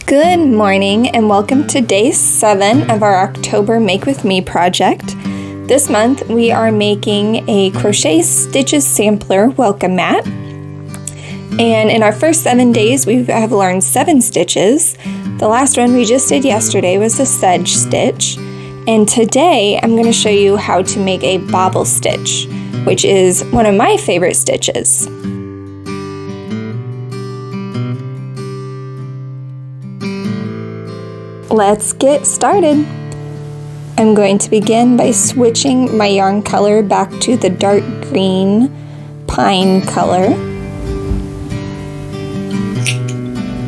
Good morning and welcome to day 7 of our October Make With Me project. This month we are making a Crochet Stitches Sampler welcome mat. And in our first 7 days we have learned 7 stitches. The last one we just did yesterday was the sedge stitch. And today I'm going to show you how to make a bobble stitch, which is one of my favorite stitches. Let's get started. I'm going to begin by switching my yarn color back to the dark green pine color.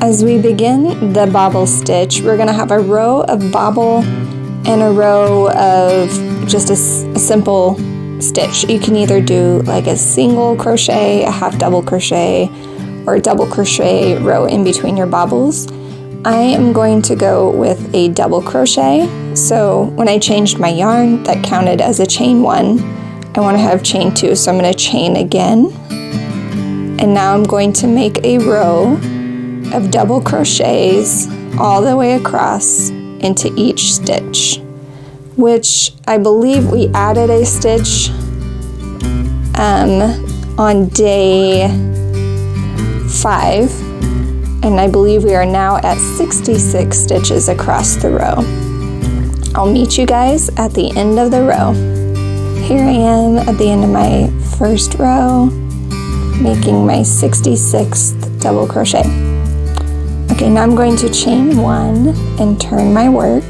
As we begin the bobble stitch, we're going to have a row of bobble and a row of just a simple stitch. You can either do like a single crochet, a half double crochet, or a double crochet row in between your bobbles. I am going to go with a double crochet, so when I changed my yarn that counted as a chain 1, I want to have chain 2, so I'm going to chain again. And now I'm going to make a row of double crochets all the way across into each stitch, which I believe we added a stitch on day 5. And I believe we are now at 66 stitches across the row. I'll meet you guys at the end of the row. Here I am at the end of my first row, making my 66th double crochet. Okay, now I'm going to chain 1 and turn my work.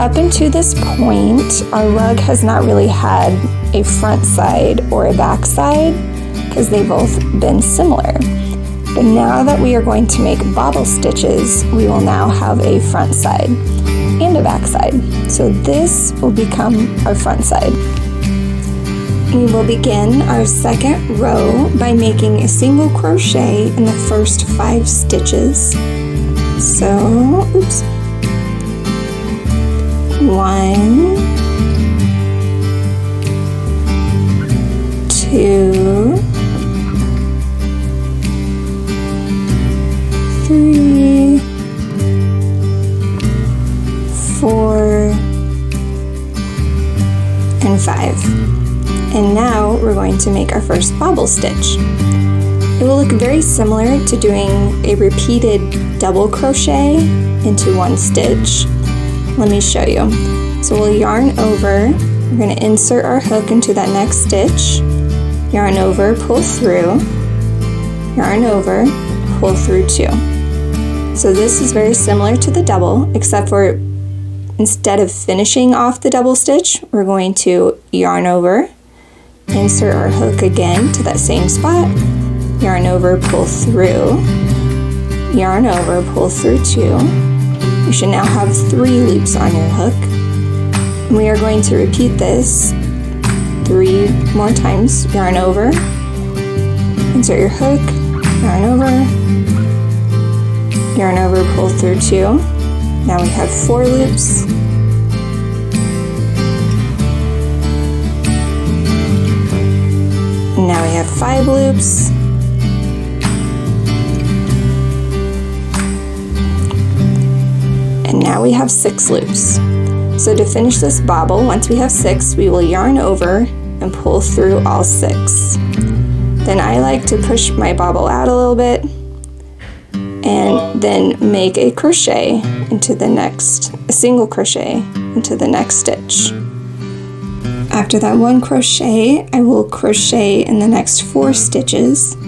Up until this point, our rug has not really had a front side or a back side because they've both been similar. But now that we are going to make bobble stitches, we will now have a front side and a back side. So this will become our front side. We will begin our second row by making a single crochet in the first 5 stitches. So, 1, 2, 3, 4, and 5. And now we're going to make our first bobble stitch. It will look very similar to doing a repeated double crochet into one stitch. Let me show you. So we'll yarn over, we're going to insert our hook into that next stitch, yarn over, pull through, yarn over, pull through 2. So this is very similar to the double, except for instead of finishing off the double stitch, we're going to yarn over, insert our hook again to that same spot, yarn over, pull through, yarn over, pull through 2. You should now have 3 loops on your hook. And we are going to repeat this 3 more times. Yarn over, insert your hook, yarn over, pull through 2. Now we have 4 loops. And now we have 5 loops. And now we have 6 loops. So to finish this bobble, once we have 6, we will yarn over and pull through all 6. Then I like to push my bobble out a little bit and then make a crochet into the next, a single crochet into the next stitch. After that 1 crochet, I will crochet in the next 4 stitches,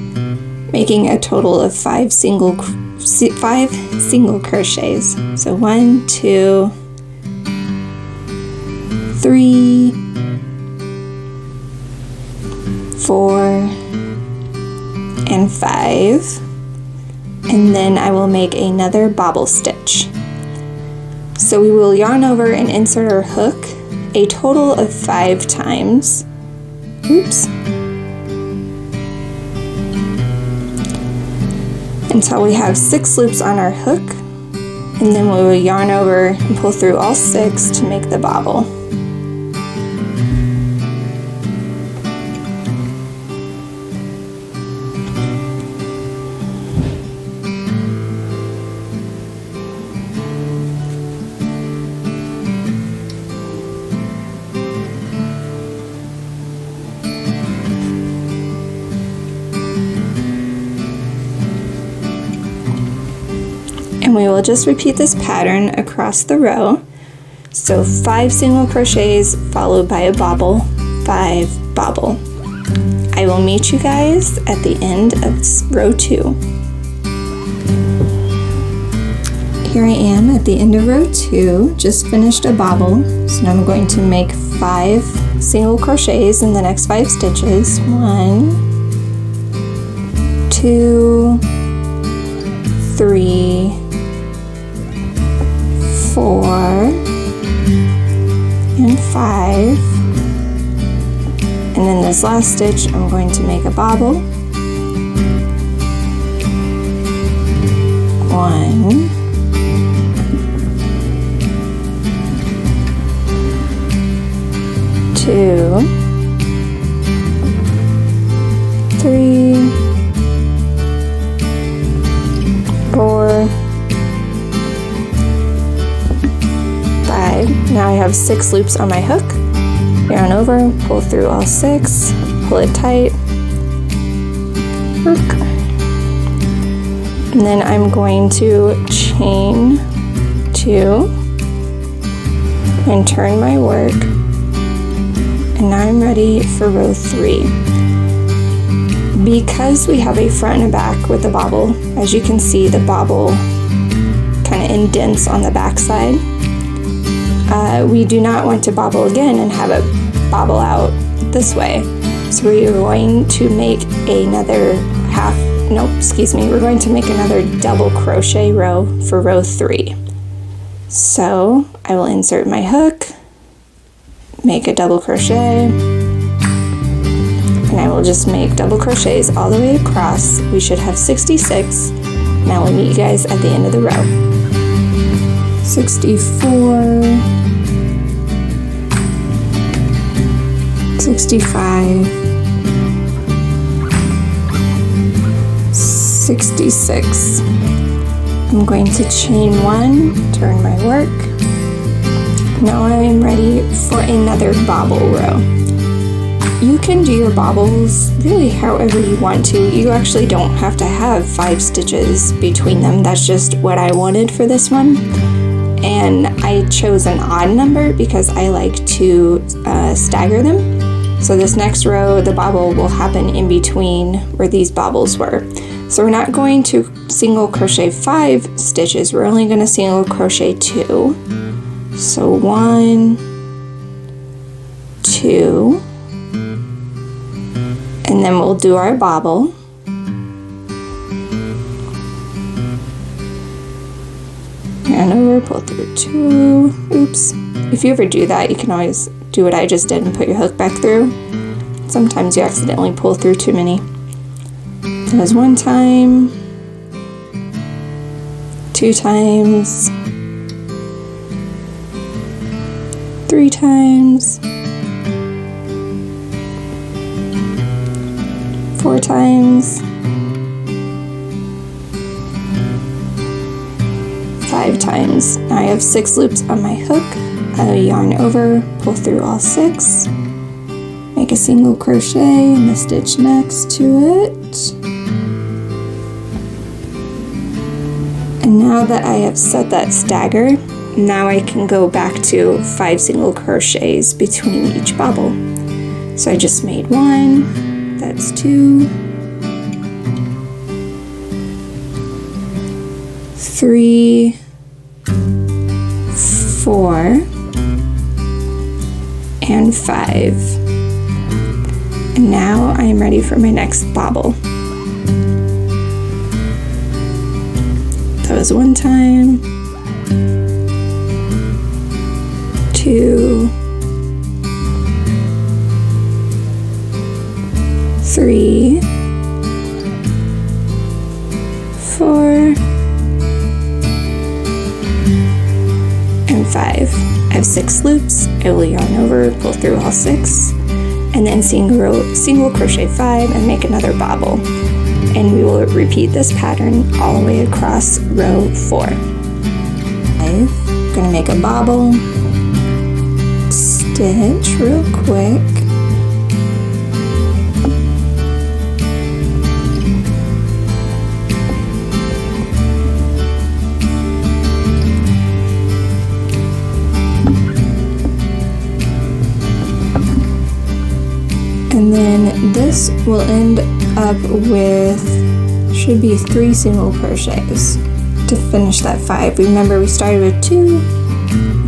making a total of 5 single crochets. So 1, 2, 3, 4, and 5. And then I will make another bobble stitch. So we will yarn over and insert our hook a total of 5 times. Until we have 6 loops on our hook, and then we will yarn over and pull through all 6 to make the bobble. and we will just repeat this pattern across the row. So 5 single crochets followed by a bobble, 5 bobble. I will meet you guys at the end of row 2. Here I am at the end of row 2, just finished a bobble. So now I'm going to make 5 single crochets in the next 5 stitches. 1, 2, 3, 4, and 5. And then this last stitch, I'm going to make a bobble. 1, 2, 3, 4, 5. Now I have 6 loops on my hook. Yarn over, pull through all 6, pull it tight, hook. And then I'm going to chain 2 and turn my work. And now I'm ready for row 3. Because we have a front and a back with the bobble, as you can see, the bobble kind of indents on the back side. We do not want to bobble again and have it bobble out this way. So we're going to make another we're going to make another double crochet row for row 3. So I will insert my hook, make a double crochet, and I will just make double crochets all the way across. We should have 66. Now we'll meet you guys at the end of the row. 64, 65, 66. I'm going to chain 1, turn my work. Now I am ready for another bobble row. You can do your bobbles really however you want to. You actually don't have to have 5 stitches between them. That's just what I wanted for this one. And I chose an odd number because I like to stagger them. So this next row, the bobble will happen in between where these bobbles were. So we're not going to single crochet 5 stitches. We're only going to single crochet 2. So 1, 2, and then we'll do our bobble. Yarn over, pull through 2. Oops. If you ever do that, you can always do what I just did and put your hook back through. Sometimes you accidentally pull through too many. That was 1 time, 2 times, 3 times, 4 times, 5 times. Now I have 6 loops on my hook. I'll yarn over, pull through all 6, make a single crochet in the stitch next to it. And now that I have set that stagger, now I can go back to 5 single crochets between each bobble. So I just made 1, that's 2, 3, 4, and 5. And now I am ready for my next bobble. That was 1 time, 2, 3, 4, and 5. I have 6 loops. I will yarn over, pull through all 6, and then single crochet 5 and make another bobble. And we will repeat this pattern all the way across row 4. I'm going to make a bobble, stitch real quick, And then this will end up with, should be 3 single crochets to finish that 5. Remember we started with 2,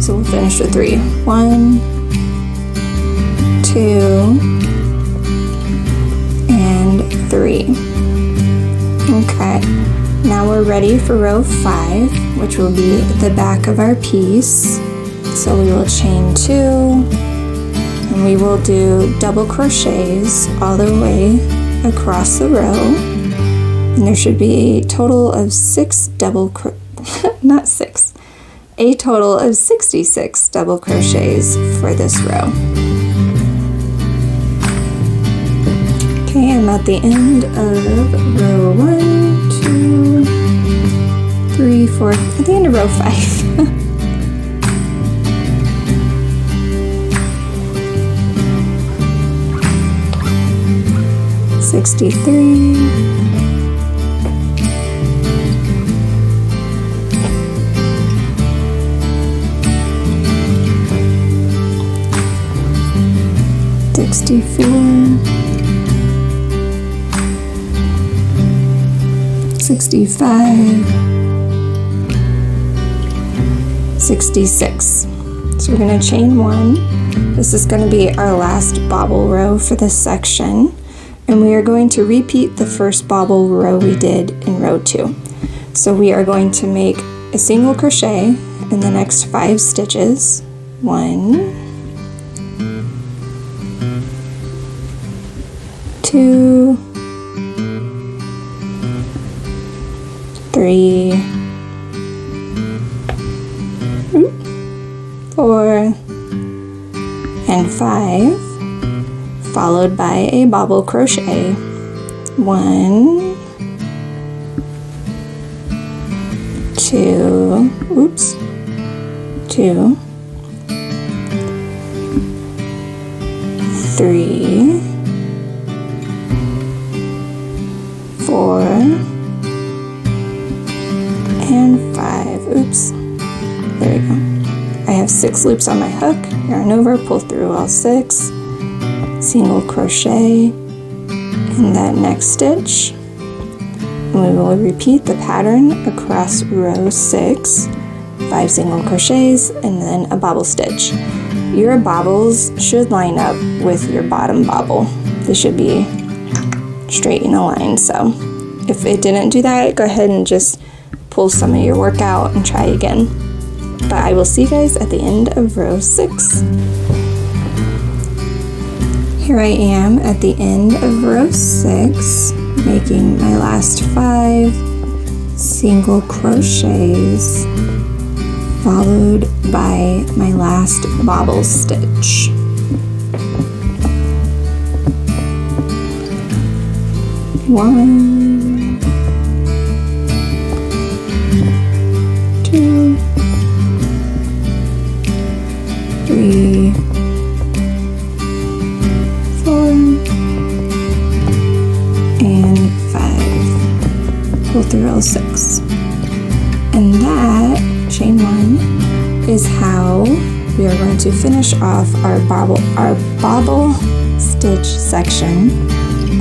so we'll finish with 3. 1, 2, and 3. Okay, now we're ready for row 5, which will be the back of our piece. So we will chain 2, and we will do double crochets all the way across the row. And there should be a total of 6 double not 6, a total of 66 double crochets for this row. Okay, I'm at the end of row 1, 2, 3, 4, at the end of row 5. 63, 64, 65, 66. So we're going to chain 1. This is going to be our last bobble row for this section. And we are going to repeat the first bobble row we did in row 2. So we are going to make a single crochet in the next 5 stitches. 1, 2, 3, 4, and 5. Followed by a bobble crochet. 1, 2, 2, 3, 4, and 5. Oops, there we go. I have 6 loops on my hook, yarn over, pull through all 6. Single crochet in that next stitch, and we will repeat the pattern across row 6, 5 single crochets, and then a bobble stitch. Your bobbles should line up with your bottom bobble. They should be straight in a line, so if it didn't do that, go ahead and just pull some of your work out and try again. But I will see you guys at the end of row 6. Here I am at the end of row 6, making my last 5 single crochets, followed by my last bobble stitch. One, 2, 3, 4, and 5. Pull through all 6. And that, chain 1, is how we are going to finish off our bobble stitch section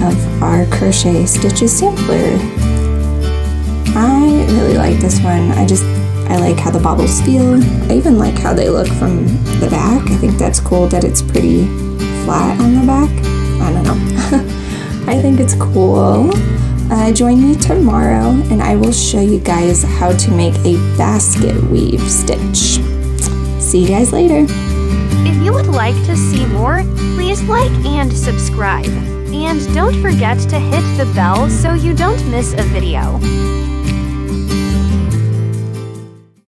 of our crochet stitches sampler. I really like this one. I like how the bobbles feel. I even like how they look from the back. I think that's cool that it's pretty flat on the back. I don't know. I think it's cool. Join me tomorrow and I will show you guys how to make a basket weave stitch. See you guys later. If you would like to see more, please like and subscribe. And don't forget to hit the bell so you don't miss a video.